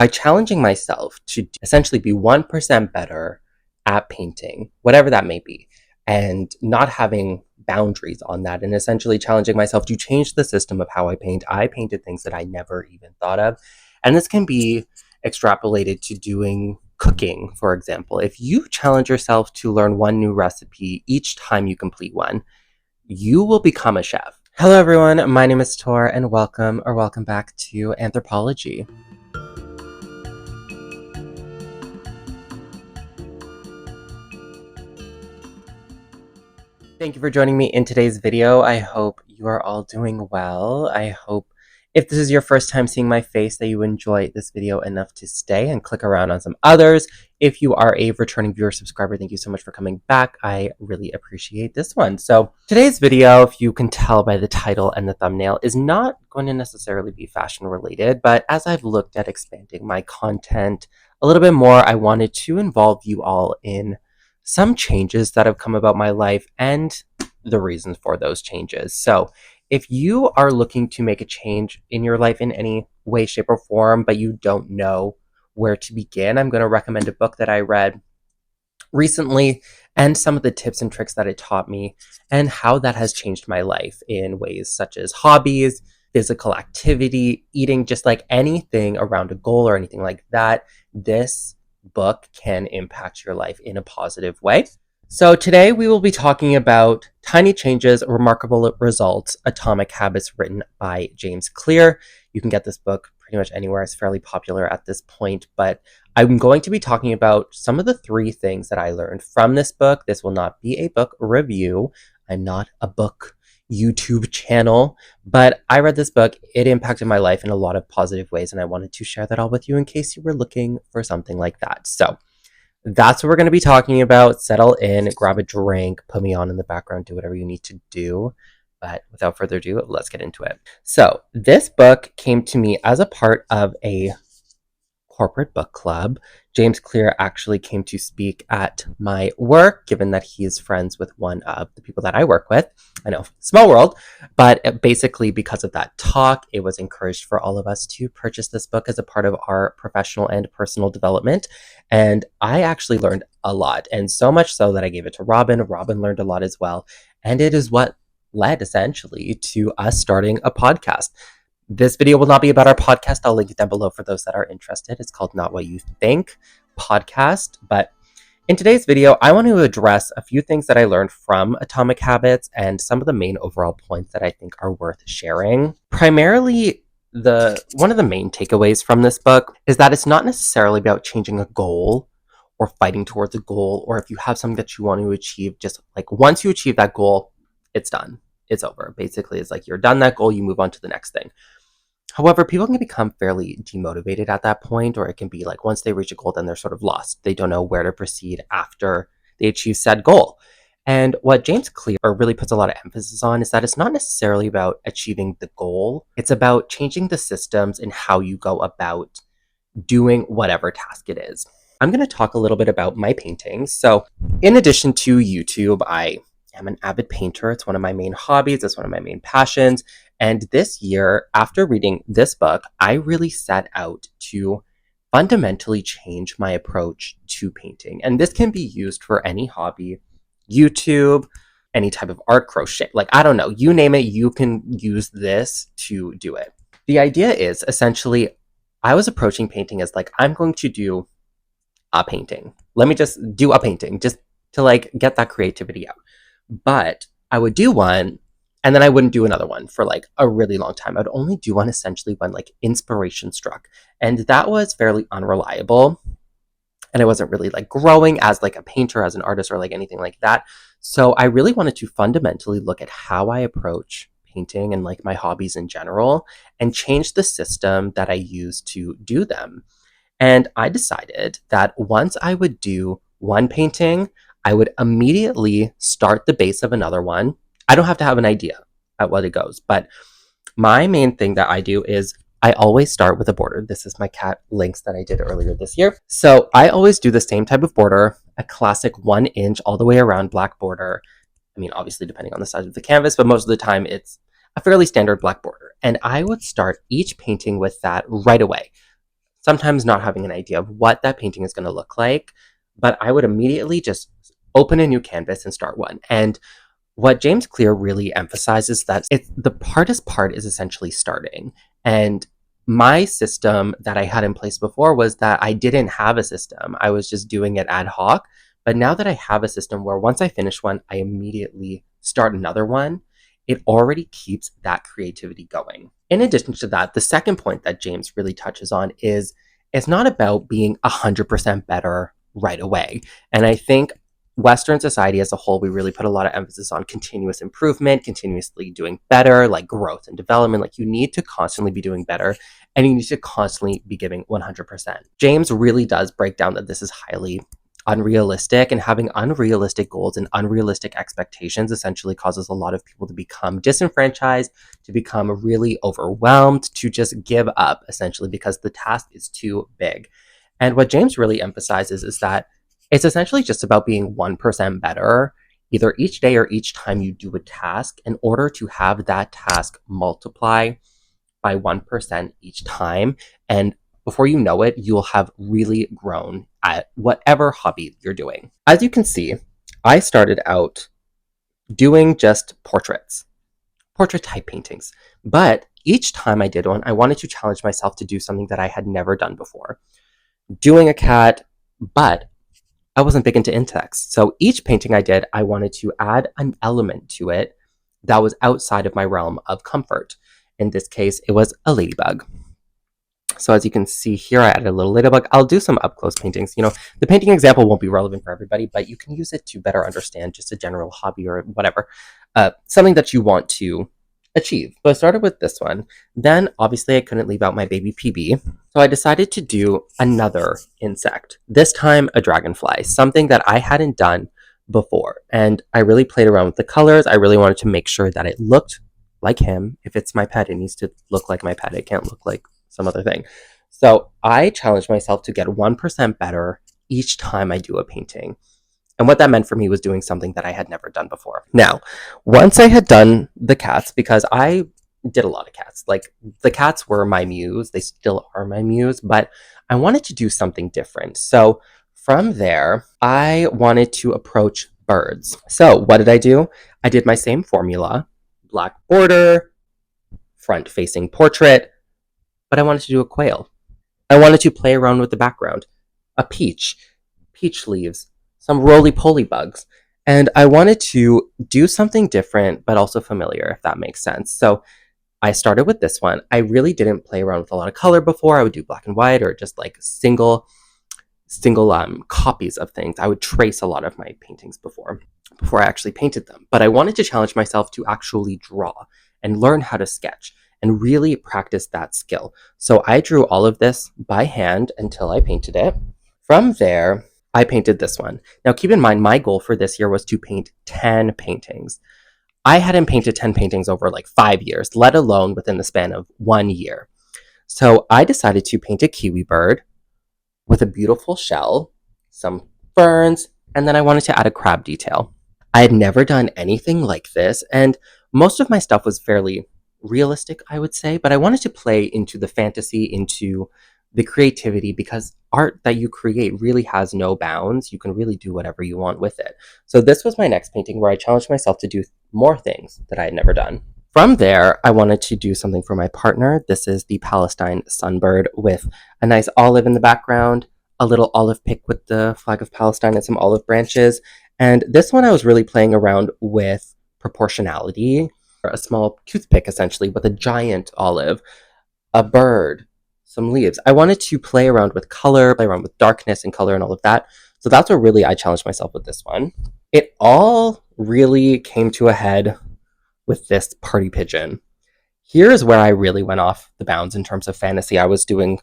by challenging myself to essentially be 1% better at painting, whatever that may be, and not having boundaries on that, and essentially challenging myself to change the system of how I paint. I painted things that I never even thought of. And this can be extrapolated to doing cooking, for example. If you challenge yourself to learn one new recipe each time you complete one, you will become a chef. Hello, everyone. My name is Tor, and welcome back to Anthropology. Thank you for joining me in today's video. I hope you are all doing well. I hope if this is your first time seeing my face that you enjoy this video enough to stay and click around on some others. If you are a returning viewer subscriber, thank you so much for coming back. I really appreciate this one. So today's video, if you can tell by the title and the thumbnail, is not going to necessarily be fashion related, but as I've looked at expanding my content a little bit more, I wanted to involve you all in some changes that have come about my life and the reasons for those changes. So if you are looking to make a change in your life in any way, shape, or form, but you don't know where to begin, I'm going to recommend a book that I read recently and some of the tips and tricks that it taught me and how that has changed my life in ways such as hobbies, physical activity, eating, just like anything around a goal or anything like that. This book can impact your life in a positive way. So today we will be talking about Tiny Changes, Remarkable Results, Atomic Habits, written by James Clear. You can get this book pretty much anywhere. It's fairly popular at this point, but I'm going to be talking about some of the 3 things that I learned from this book. This will not be a book review. I'm not a book YouTube channel, but I read this book. It impacted my life in a lot of positive ways, and I wanted to share that all with you in case you were looking for something like that. So that's what we're going to be talking about. Settle in, grab a drink, put me on in the background, do whatever you need to do. But without further ado, let's get into it. So this book came to me as a part of a corporate book club. James Clear actually came to speak at my work, given that he is friends with one of the people that I work with. I know, small world, but basically because of that talk, it was encouraged for all of us to purchase this book as a part of our professional and personal development. And I actually learned a lot, and so much so that I gave it to Robin. Robin learned a lot as well. And it is what led essentially to us starting a podcast. This video will not be about our podcast. I'll link it down below for those that are interested. It's called Not What You Think Podcast. But in today's video, I want to address a few things that I learned from Atomic Habits and some of the main overall points that I think are worth sharing. Primarily, one of the main takeaways from this book is that it's not necessarily about changing a goal or fighting towards a goal, or if you have something that you want to achieve, just like once you achieve that goal, it's done. It's over. Basically, it's like you're done that goal, you move on to the next thing. However, people can become fairly demotivated at that point, or it can be like once they reach a goal, then they're sort of lost. They don't know where to proceed after they achieve said goal. And what James Clear really puts a lot of emphasis on is that it's not necessarily about achieving the goal. It's about changing the systems and how you go about doing whatever task it is. I'm going to talk a little bit about my paintings. So in addition to YouTube, I am an avid painter. It's one of my main hobbies. It's one of my main passions. And this year, after reading this book, I really set out to fundamentally change my approach to painting. And this can be used for any hobby, YouTube, any type of art, crochet, like, I don't know, you name it, you can use this to do it. The idea is essentially, I was approaching painting as like, I'm going to do a painting. Let me just do a painting just to like get that creativity out. But I would do one and then I wouldn't do another one for like a really long time. I'd only do one essentially when like inspiration struck. And that was fairly unreliable. And I wasn't really like growing as like a painter, as an artist, or like anything like that. So I really wanted to fundamentally look at how I approach painting and like my hobbies in general and change the system that I use to do them. And I decided that once I would do one painting, I would immediately start the base of another one. I don't have to have an idea at what it goes, but my main thing that I do is I always start with a border. This is my cat Lynx that I did earlier this year. So I always do the same type of border, a classic 1 inch all the way around black border. I mean, obviously depending on the size of the canvas, but most of the time it's a fairly standard black border. And I would start each painting with that right away. sometimes not having an idea of what that painting is going to look like, but I would immediately just open a new canvas and start one. And what James Clear really emphasizes that the hardest part is essentially starting. And my system that I had in place before was that I didn't have a system. I was just doing it ad hoc. But now that I have a system where once I finish one, I immediately start another one, it already keeps that creativity going. In addition to that, the second point that James really touches on is it's not about being 100% better right away. And I think Western society as a whole, we really put a lot of emphasis on continuous improvement, continuously doing better, like growth and development. Like you need to constantly be doing better and you need to constantly be giving 100%. James really does break down that this is highly unrealistic, and having unrealistic goals and unrealistic expectations essentially causes a lot of people to become disenfranchised, to become really overwhelmed, to just give up essentially because the task is too big. And what James really emphasizes is that it's essentially just about being 1% better either each day or each time you do a task in order to have that task multiply by 1% each time. And before you know it, you'll have really grown at whatever hobby you're doing. As you can see, I started out doing just portrait type paintings. But each time I did one, I wanted to challenge myself to do something that I had never done before. Doing a cat, but I wasn't big into insects. So each painting I did, I wanted to add an element to it that was outside of my realm of comfort. In this case, it was a ladybug. So as you can see here, I added a little ladybug. I'll do some up-close paintings. You know, the painting example won't be relevant for everybody, but you can use it to better understand just a general hobby or whatever, something that you want to achieve. So I started with this one. Then obviously I couldn't leave out my baby PB. So I decided to do another insect, this time a dragonfly, something that I hadn't done before. And I really played around with the colors. I really wanted to make sure that it looked like him. If it's my pet, it needs to look like my pet. It can't look like some other thing. So I challenged myself to get 1% better each time I do a painting. And what that meant for me was doing something that I had never done before. Now, once I had done the cats, because I did a lot of cats, like the cats were my muse, they still are my muse, but I wanted to do something different. So from there, I wanted to approach birds. So what did I do? I did my same formula, black border, front facing portrait, but I wanted to do a quail. I wanted to play around with the background, a peach leaves, some roly-poly bugs. And I wanted to do something different, but also familiar, if that makes sense. So I started with this one. I really didn't play around with a lot of color before. I would do black and white or just like single copies of things. I would trace a lot of my paintings before I actually painted them. But I wanted to challenge myself to actually draw and learn how to sketch and really practice that skill. So I drew all of this by hand until I painted it. From there, I painted this one. Now keep in mind, my goal for this year was to paint 10 paintings. I hadn't painted 10 paintings over like 5 years, let alone within the span of 1 year. So I decided to paint a kiwi bird with a beautiful shell, some ferns, and then I wanted to add a crab detail. I had never done anything like this, and most of my stuff was fairly realistic, I would say, but I wanted to play into the fantasy, into the creativity, because art that you create really has no bounds. You can really do whatever you want with it. So this was my next painting where I challenged myself to do more things that I had never done. From there, I wanted to do something for my partner. This is the Palestine sunbird with a nice olive in the background, a little olive pick with the flag of Palestine and some olive branches. And this one I was really playing around with proportionality, a small toothpick essentially with a giant olive, a bird, some leaves. I wanted to play around with color, play around with darkness and color and all of that. So that's what really I challenged myself with this one. It all really came to a head with this party pigeon. Here's where I really went off the bounds in terms of fantasy. I was doing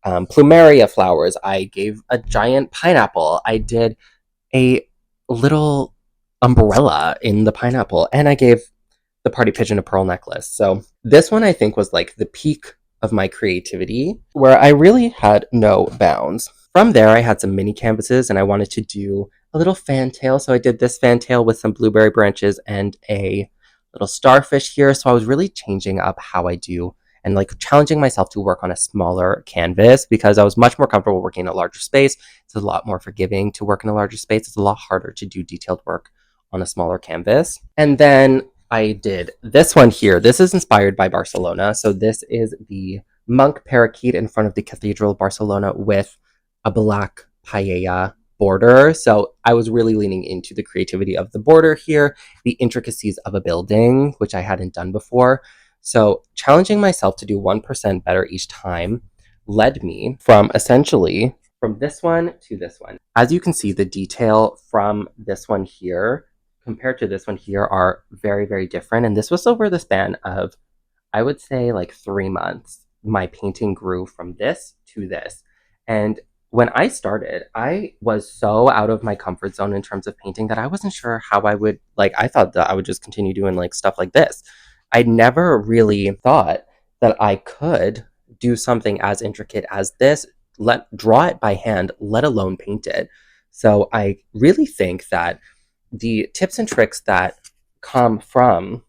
plumeria flowers. I gave a giant pineapple. I did a little umbrella in the pineapple, and I gave the party pigeon a pearl necklace. So this one I think was like the peak of my creativity, where I really had no bounds. From there, I had some mini canvases and I wanted to do a little fantail. So I did this fantail with some blueberry branches and a little starfish here. So I was really changing up how I do and like challenging myself to work on a smaller canvas because I was much more comfortable working in a larger space. It's a lot more forgiving to work in a larger space. It's a lot harder to do detailed work on a smaller canvas. And then I did this one here. This is inspired by Barcelona. So this is the monk parakeet in front of the Cathedral of Barcelona with a black paella border. So I was really leaning into the creativity of the border here, the intricacies of a building, which I hadn't done before. So challenging myself to do 1% better each time led me from essentially from this one to this one. As you can see, the detail from this one here compared to this one here are very, very different. And this was over the span of, I would say, like 3 months. My painting grew from this to this. And when I started, I was so out of my comfort zone in terms of painting that I wasn't sure how I would, like, I thought that I would just continue doing like stuff like this. I never really thought that I could do something as intricate as this, draw it by hand, let alone paint it. So I really think that the tips and tricks that come from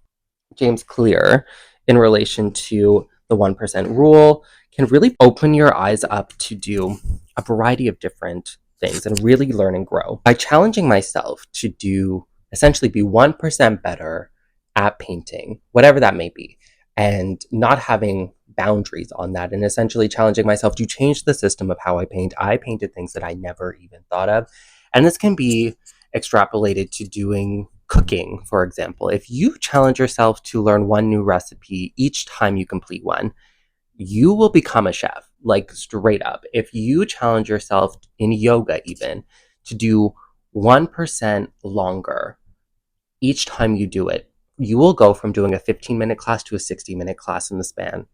James Clear in relation to the 1% rule can really open your eyes up to do a variety of different things and really learn and grow by challenging myself to do essentially be 1% better at painting, whatever that may be, and not having boundaries on that, and essentially challenging myself to change the system of how I paint. I painted things that I never even thought of. And this can be extrapolated to doing cooking, for example. If you challenge yourself to learn one new recipe each time you complete one, you will become a chef, like straight up. If you challenge yourself in yoga, even to do 1% longer each time you do it, you will go from doing a 15-minute class to a 60-minute class in the span.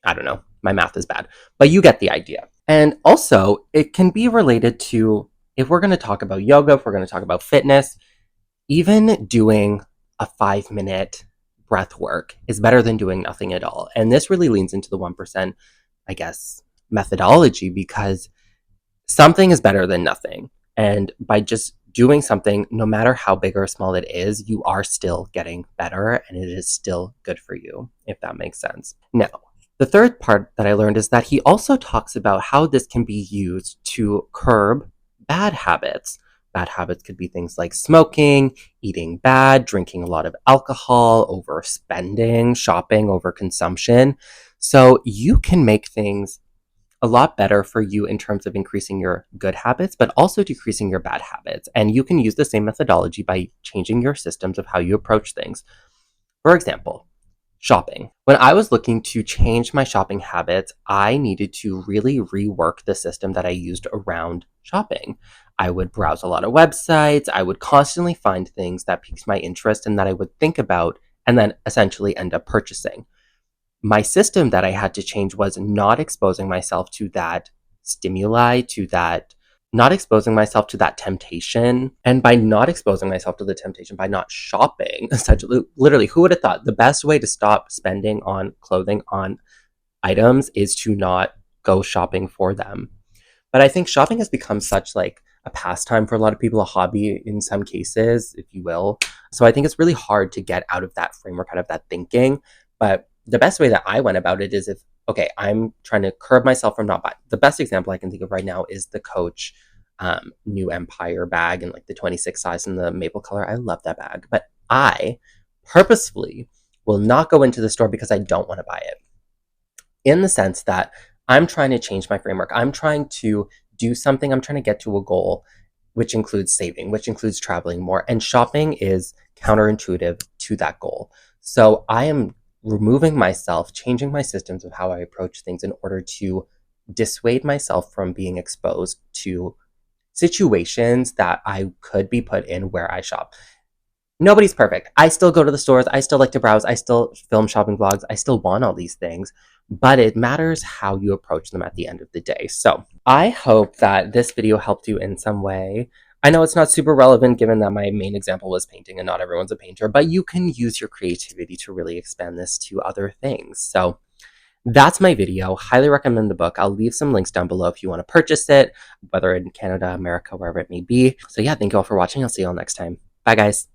I don't know, my math is bad, but you get the idea. And also, it can be related to, if we're going to talk about yoga, if we're going to talk about fitness, even doing a 5-minute breath work is better than doing nothing at all. And this really leans into the 1%, I guess, methodology, because something is better than nothing. And by just doing something, no matter how big or small it is, you are still getting better and it is still good for you, if that makes sense. Now, the third part that I learned is that he also talks about how this can be used to curb bad habits. Bad habits could be things like smoking, eating bad, drinking a lot of alcohol, overspending, shopping, overconsumption. So you can make things a lot better for you in terms of increasing your good habits, but also decreasing your bad habits. And you can use the same methodology by changing your systems of how you approach things. For example, shopping. When I was looking to change my shopping habits, I needed to really rework the system that I used around shopping. I would browse a lot of websites. I would constantly find things that piqued my interest and that I would think about and then essentially end up purchasing. My system that I had to change was not exposing myself to that stimuli, not exposing myself to that temptation. And by not exposing myself to the temptation, by not shopping, essentially, literally, who would have thought the best way to stop spending on clothing, on items, is to not go shopping for them? But I think shopping has become such like a pastime for a lot of people, a hobby in some cases, if you will. So I think it's really hard to get out of that framework, out of that thinking. But the best way that I went about it is if, okay, I'm trying to curb myself from not buying. The best example I can think of right now is the Coach New Empire bag in like the 26 size in the maple color. I love that bag, but I purposefully will not go into the store because I don't want to buy it. In the sense that I'm trying to change my framework. I'm trying to do something. I'm trying to get to a goal, which includes saving, which includes traveling more. And shopping is counterintuitive to that goal. So I am removing myself, changing my systems of how I approach things in order to dissuade myself from being exposed to situations that I could be put in where I shop. Nobody's perfect. I still go to the stores. I still like to browse. I still film shopping vlogs. I still want all these things, but it matters how you approach them at the end of the day. So I hope that this video helped you in some way. I know it's not super relevant given that my main example was painting and not everyone's a painter, but you can use your creativity to really expand this to other things. So that's my video. Highly recommend the book. I'll leave some links down below if you want to purchase it, whether in Canada, America, wherever it may be. So yeah, thank you all for watching. I'll see you all next time. Bye guys.